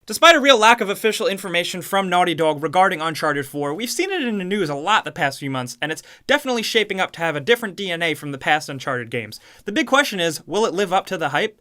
Despite a real lack of official information from Naughty Dog regarding Uncharted 4, we've seen it in the news a lot the past few months, and it's definitely shaping up to have a different DNA from the past Uncharted games. The big question is, will it live up to the hype?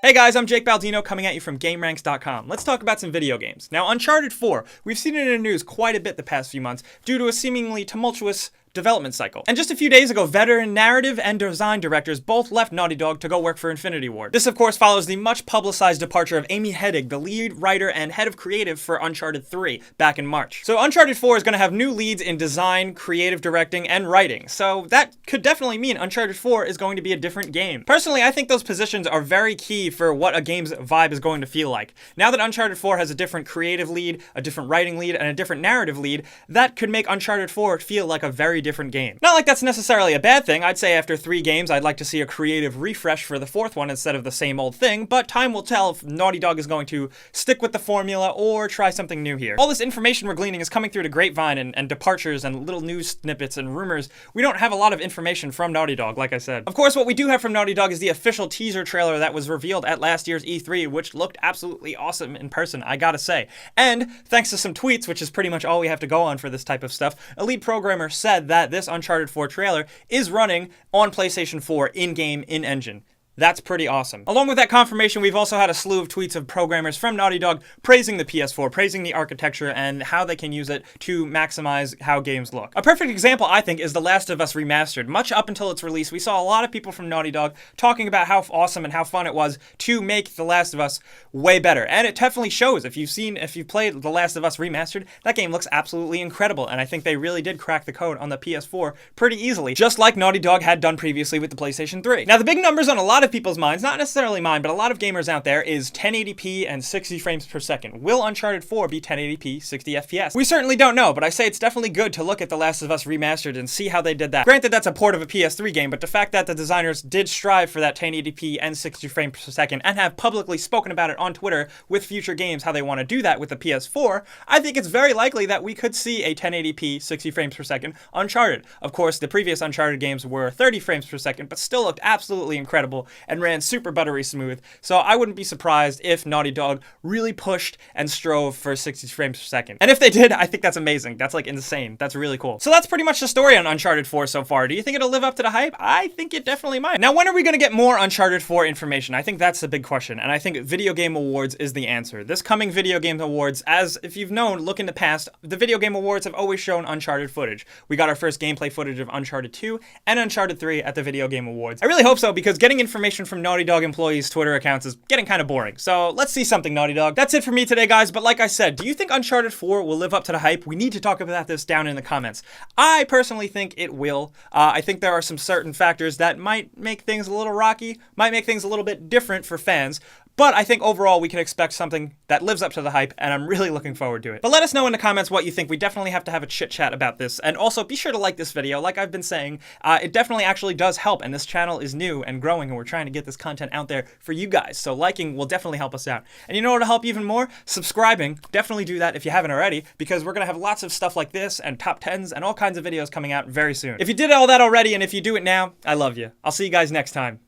Hey guys, I'm Jake Baldino coming at you from gameranx.com. Let's talk about some video games. Now, Uncharted 4, we've seen it in the news quite a bit the past few months due to a seemingly tumultuous development cycle. And just a few days ago, veteran narrative and design directors both left Naughty Dog to go work for Infinity Ward. This, of course, follows the much publicized departure of Amy Hennig, the lead writer and head of creative for Uncharted 3 back in March. So Uncharted 4 is going to have new leads in design, creative directing, and writing. So that could definitely mean Uncharted 4 is going to be a different game. Personally, I think those positions are very key for what a game's vibe is going to feel like. Now that Uncharted 4 has a different creative lead, a different writing lead, and a different narrative lead, that could make Uncharted 4 feel like a very different game. Not like that's necessarily a bad thing. I'd say after 3 games, I'd like to see a creative refresh for the 4th one instead of the same old thing, but time will tell if Naughty Dog is going to stick with the formula or try something new here. All this information we're gleaning is coming through the grapevine and departures and little news snippets and rumors. We don't have a lot of information from Naughty Dog, like I said. Of course, what we do have from Naughty Dog is the official teaser trailer that was revealed at last year's E3, which looked absolutely awesome in person, I gotta say. And thanks to some tweets, which is pretty much all we have to go on for this type of stuff, a lead programmer said that this Uncharted 4 trailer is running on PlayStation 4 in-game, in-engine. That's pretty awesome. Along with that confirmation, we've also had a slew of tweets of programmers from Naughty Dog praising the PS4, praising the architecture, and how they can use it to maximize how games look. A perfect example, I think, is The Last of Us Remastered. Much up until its release, we saw a lot of people from Naughty Dog talking about how awesome and how fun it was to make The Last of Us way better. And it definitely shows. If you've played The Last of Us Remastered, that game looks absolutely incredible, and I think they really did crack the code on the PS4 pretty easily, just like Naughty Dog had done previously with the PlayStation 3. Now, the big numbers on a lot of people's minds, not necessarily mine, but a lot of gamers out there, is 1080p and 60 frames per second. Will Uncharted 4 be 1080p, 60 FPS? We certainly don't know, but I say it's definitely good to look at The Last of Us Remastered and see how they did that. Granted, that's a port of a PS3 game, but the fact that the designers did strive for that 1080p and 60 frames per second and have publicly spoken about it on Twitter with future games how they want to do that with the PS4, I think it's very likely that we could see a 1080p, 60 frames per second Uncharted. Of course, the previous Uncharted games were 30 frames per second, but still looked absolutely incredible and ran super buttery smooth, so I wouldn't be surprised if Naughty Dog really pushed and strove for 60 frames per second. And if they did, I think that's amazing. That's like insane. That's really cool. So that's pretty much the story on Uncharted 4 so far. Do you think it'll live up to the hype? I think it definitely might. Now, when are we going to get more Uncharted 4 information? I think that's the big question, and I think Video Game Awards is the answer. This coming Video Game Awards, as if you've known, look in the past, the Video Game Awards have always shown Uncharted footage. We got our first gameplay footage of Uncharted 2 and Uncharted 3 at the Video Game Awards. I really hope so, because getting information from Naughty Dog employees' Twitter accounts is getting kind of boring. So let's see something, Naughty Dog. That's it for me today, guys, but like I said, do you think Uncharted 4 will live up to the hype? We need to talk about this down in the comments. I personally think it will. I think there are some certain factors that might make things a little rocky, might make things a little bit different for fans, but I think overall we can expect something that lives up to the hype, and I'm really looking forward to it. But let us know in the comments what you think. We definitely have to have a chit chat about this. And also be sure to like this video. Like I've been saying, it definitely actually does help, and this channel is new and growing, and we're trying to get this content out there for you guys. So liking will definitely help us out. And you know what will help even more? Subscribing. Definitely do that if you haven't already, because we're going to have lots of stuff like this and top 10s and all kinds of videos coming out very soon. If you did all that already, and if you do it now, I love you. I'll see you guys next time.